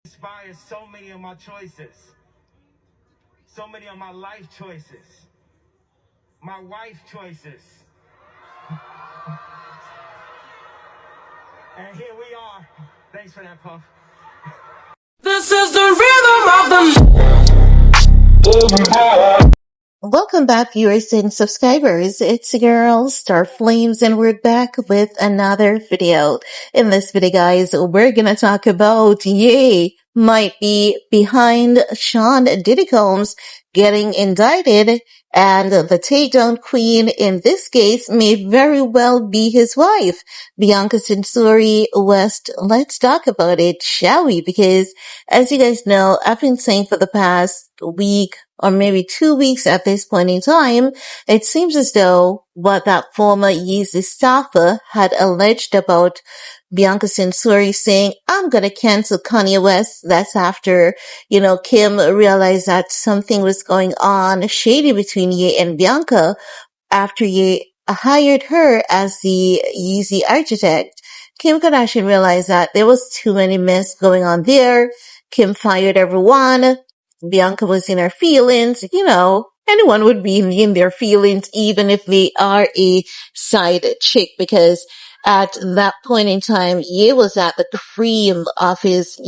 inspires so many of my choices, so many of my life choices, my wife choices. And here we are. Thanks for that, Puff. This is the rhythm of the Welcome back, viewers and subscribers. It's your girl, Star Flames, and we're back with another video. In this video, guys, we're gonna talk about Ye might be behind Sean Diddy Combs getting indicted, and the takedown queen in this case may very well be his wife, Bianca Censori West. Let's talk about it, shall we? Because as you guys know, I've been saying for the past week or maybe 2 weeks at this point in time, it seems as though what that former Yeezy staffer had alleged about Bianca Censori saying, I'm gonna cancel Kanye West. That's after, Kim realized that something was going on shady between Ye and Bianca after Ye hired her as the Yeezy architect. Kim Kardashian realized that there was too many mess going on there. Kim fired everyone. Bianca was in her feelings. Anyone would be in their feelings even if they are a side chick, because at that point in time, Ye was at the cream of his,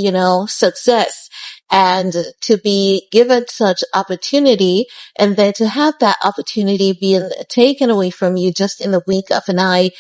success. And to be given such opportunity and then to have that opportunity being taken away from you just in the wink of an eye,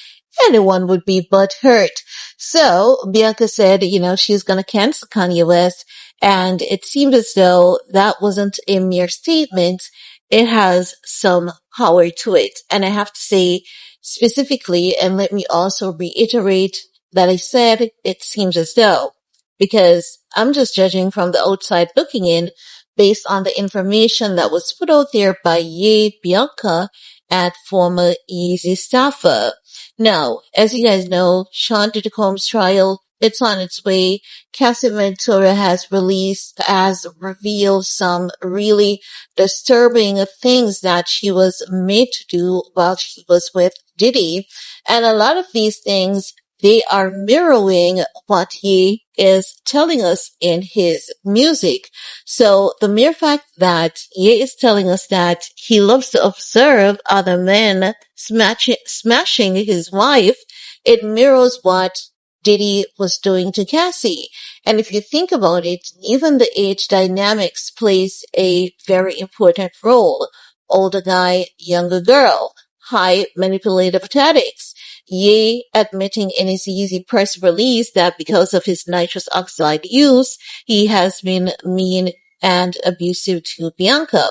anyone would be but hurt. So Bianca said, she's going to cancel Kanye West. And it seemed as though that wasn't a mere statement. It has some power to it. And I have to say specifically, and let me also reiterate that I said it seems as though, because I'm just judging from the outside looking in based on the information that was put out there by Ye, Bianca, and former Yeezy staffer. Now, as you guys know, Sean Diddy Combs' trial, it's on its way. Cassie Ventura has revealed some really disturbing things that she was made to do while she was with Diddy. And a lot of these things, they are mirroring what he is telling us in his music. So the mere fact that Ye is telling us that he loves to observe other men smashing his wife, it mirrors what Diddy was doing to Cassie. And if you think about it, even the age dynamics plays a very important role. Older guy, younger girl, high manipulative tactics. Ye admitting in his Yeezy press release that because of his nitrous oxide use, he has been mean and abusive to Bianca.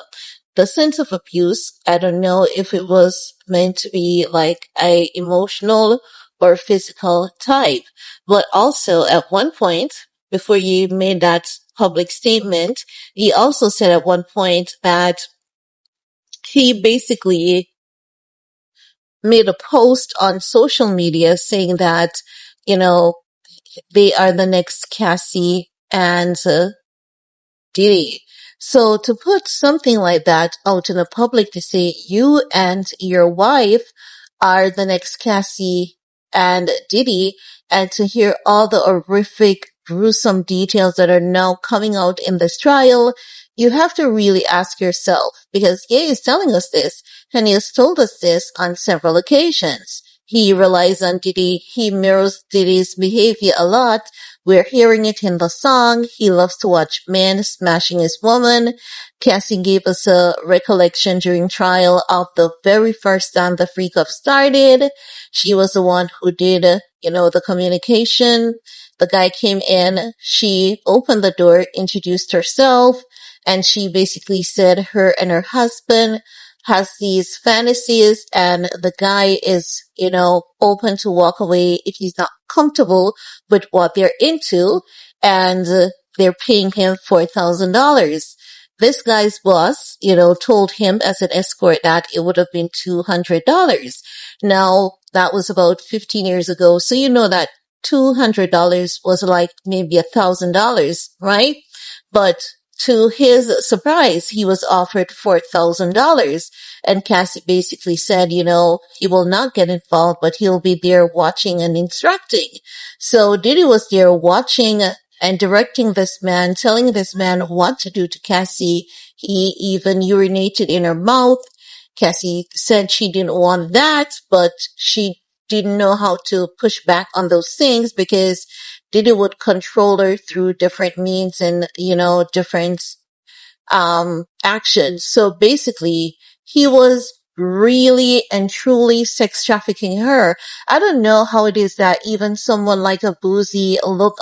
The sense of abuse, I don't know if it was meant to be like a emotional or physical type. But also at one point, before you made that public statement, he also said at one point that he basically made a post on social media saying that, they are the next Cassie and Diddy. So to put something like that out in the public to say you and your wife are the next Cassie and Diddy, and to hear all the horrific, gruesome details that are now coming out in this trial, you have to really ask yourself, because Ye is telling us this, and he has told us this on several occasions. He relies on Diddy. He mirrors Diddy's behavior a lot. We're hearing it in the song. He loves to watch men smashing his woman. Cassie gave us a recollection during trial of the very first time the freak off started. She was the one who did, the communication. The guy came in. She opened the door, introduced herself, and she basically said her and her husband has these fantasies, and the guy is, open to walk away if he's not comfortable with what they're into, and they're paying him $4,000. This guy's boss, told him as an escort that it would have been $200. Now, that was about 15 years ago, so you know that $200 was like maybe $1,000, right? But to his surprise, he was offered $4,000. And Cassie basically said, he will not get involved, but he'll be there watching and instructing. So Diddy was there watching and directing this man, telling this man what to do to Cassie. He even urinated in her mouth. Cassie said she didn't want that, but she didn't know how to push back on those things because Diddy would control her through different means and, different actions. So basically, he was really and truly sex trafficking her. I don't know how it is that even someone like a Boozy look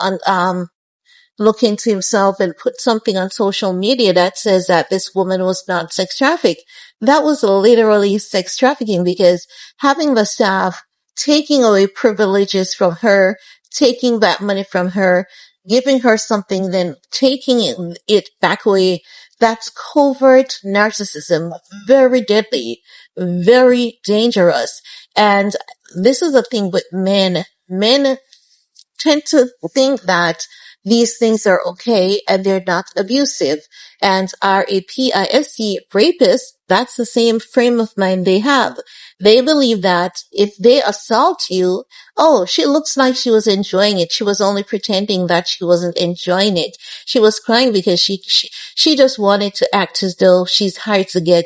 into himself and put something on social media that says that this woman was not sex trafficked. That was literally sex trafficking because having the staff taking away privileges from her, taking that money from her, giving her something, then taking it back away, that's covert narcissism. Very deadly, very dangerous. And this is the thing with men. Men tend to think that these things are okay and they're not abusive. And RAPISC rapists, that's the same frame of mind they have. They believe that if they assault you, oh, she looks like she was enjoying it. She was only pretending that she wasn't enjoying it. She was crying because she just wanted to act as though she's hard to get,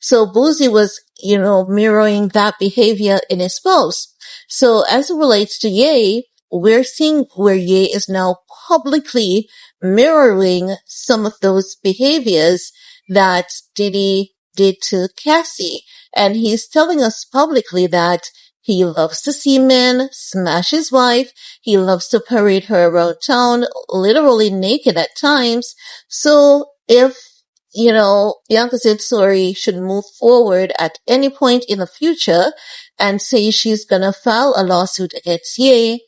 So Boozy was, mirroring that behavior in his post. So as it relates to Ye, we're seeing where Ye is now publicly mirroring some of those behaviors that Diddy did to Cassie. And he's telling us publicly that he loves to see men smash his wife. He loves to parade her around town, literally naked at times. So if, Bianca Censori should move forward at any point in the future and say she's gonna file a lawsuit against Ye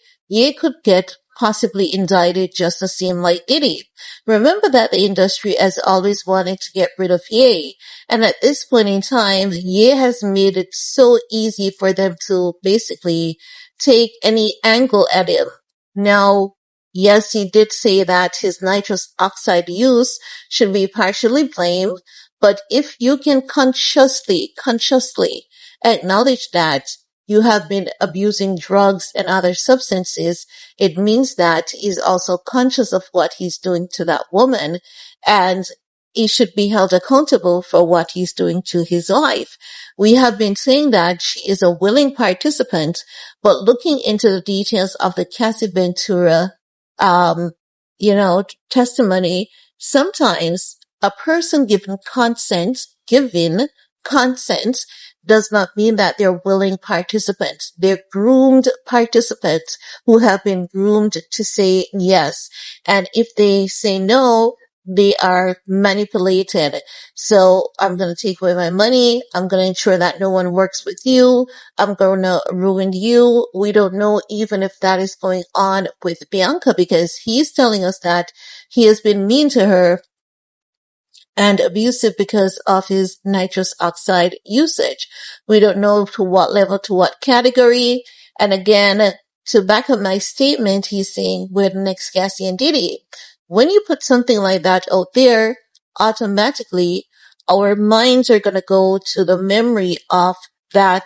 could get possibly indicted just the same like Diddy. Remember that the industry has always wanted to get rid of Ye. And at this point in time, Ye has made it so easy for them to basically take any angle at him. Now, yes, he did say that his nitrous oxide use should be partially blamed, but if you can consciously acknowledge that you have been abusing drugs and other substances, it means that he's also conscious of what he's doing to that woman, and he should be held accountable for what he's doing to his wife. We have been saying that she is a willing participant, but looking into the details of the Cassie Ventura, testimony, sometimes a person given consent does not mean that they're willing participants. They're groomed participants who have been groomed to say yes. And if they say no, they are manipulated. So I'm going to take away my money. I'm going to ensure that no one works with you. I'm going to ruin you. We don't know even if that is going on with Bianca because he's telling us that he has been mean to her and abusive because of his nitrous oxide usage. We don't know to what level, to what category. And again, to back up my statement, he's saying we're the next Cassie and Diddy. When you put something like that out there, automatically our minds are going to go to the memory of that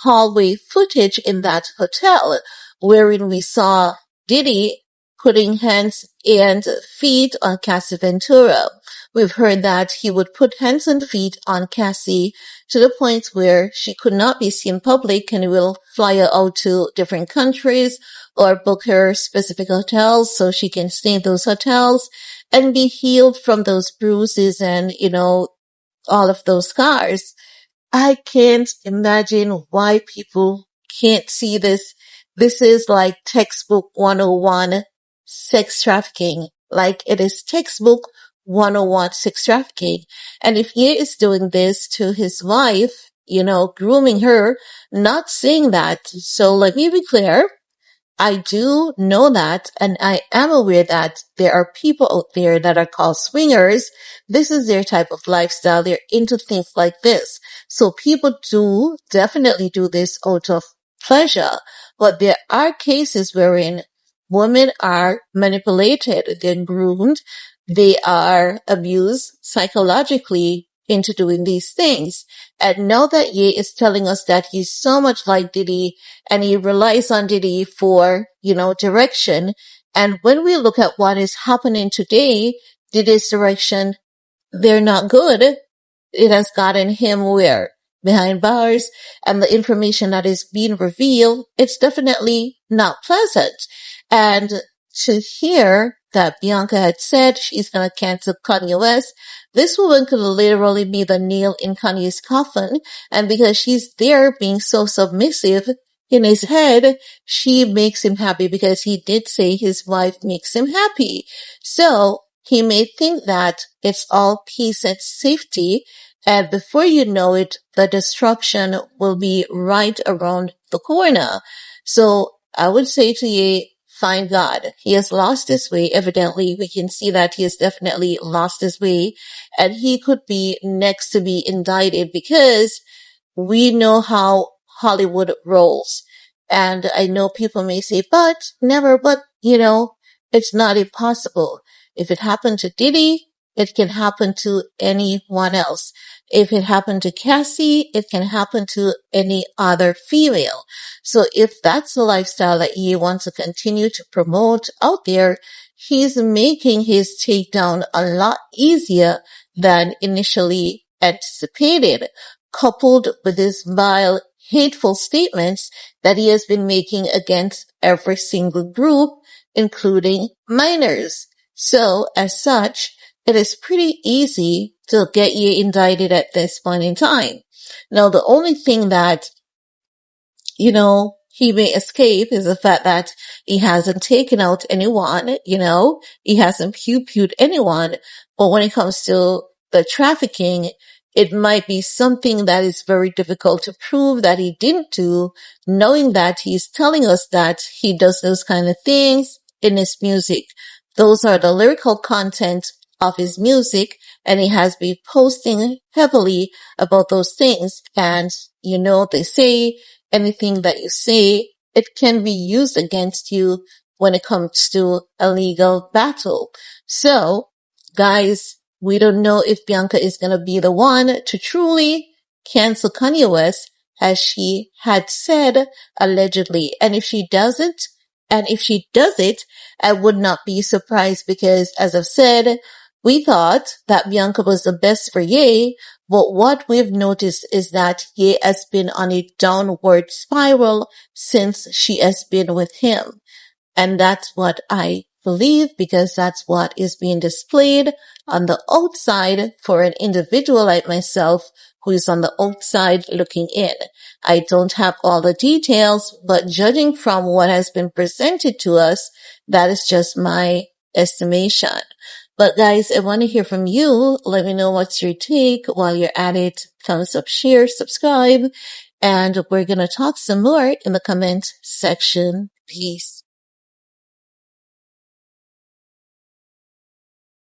hallway footage in that hotel wherein we saw Diddy putting hands and feet on Cassie Ventura. We've heard that he would put hands and feet on Cassie to the point where she could not be seen in public and he will fly her out to different countries or book her specific hotels so she can stay in those hotels and be healed from those bruises and, all of those scars. I can't imagine why people can't see this. This is like textbook 101 sex trafficking. Like it is textbook 101 sex trafficking. And if Ye is doing this to his wife, grooming her, not saying that. So let me be clear. I do know that, and I am aware that there are people out there that are called swingers. This is their type of lifestyle. They're into things like this. So people do definitely do this out of pleasure. But there are cases wherein women are manipulated, they're groomed, they are abused psychologically into doing these things. And now that Ye is telling us that he's so much like Diddy and he relies on Diddy for, direction, And when we look at what is happening today, Diddy's direction, they're not good. It has gotten him where? Behind bars, and the information that is being revealed, it's definitely not pleasant. And to hear that Bianca had said she's gonna cancel Kanye West, this woman could literally be the nail in Kanye's coffin, and because she's there being so submissive in his head, she makes him happy because he did say his wife makes him happy. So he may think that it's all peace and safety, and before you know it, the destruction will be right around the corner. So I would say to you, find God. He has lost his way. Evidently, we can see that he has definitely lost his way, and he could be next to be indicted because we know how Hollywood rolls. And I know people may say, but never, but it's not impossible. If it happened to Diddy, it can happen to anyone else. If it happened to Cassie, it can happen to any other female. So if that's the lifestyle that he wants to continue to promote out there, he's making his takedown a lot easier than initially anticipated, coupled with his vile, hateful statements that he has been making against every single group, including minors. So, as such, it is pretty easy to get you indicted at this point in time. Now, the only thing that, he may escape is the fact that he hasn't taken out anyone, he hasn't pew-pewed anyone. But when it comes to the trafficking, it might be something that is very difficult to prove that he didn't do, knowing that he's telling us that he does those kind of things in his music. Those are the lyrical content of his music, and he has been posting heavily about those things. And, they say anything that you say, it can be used against you when it comes to a legal battle. So, guys, we don't know if Bianca is going to be the one to truly cancel Kanye West, as she had said, allegedly. And if she does it, I would not be surprised because, as I've said, we thought that Bianca was the best for Ye, but what we've noticed is that Ye has been on a downward spiral since she has been with him. And that's what I believe, because that's what is being displayed on the outside for an individual like myself who is on the outside looking in. I don't have all the details, but judging from what has been presented to us, that is just my estimation. But guys, I want to hear from you. Let me know what's your take. While you're at it, thumbs up, share, subscribe, and we're going to talk some more in the comment section. Peace.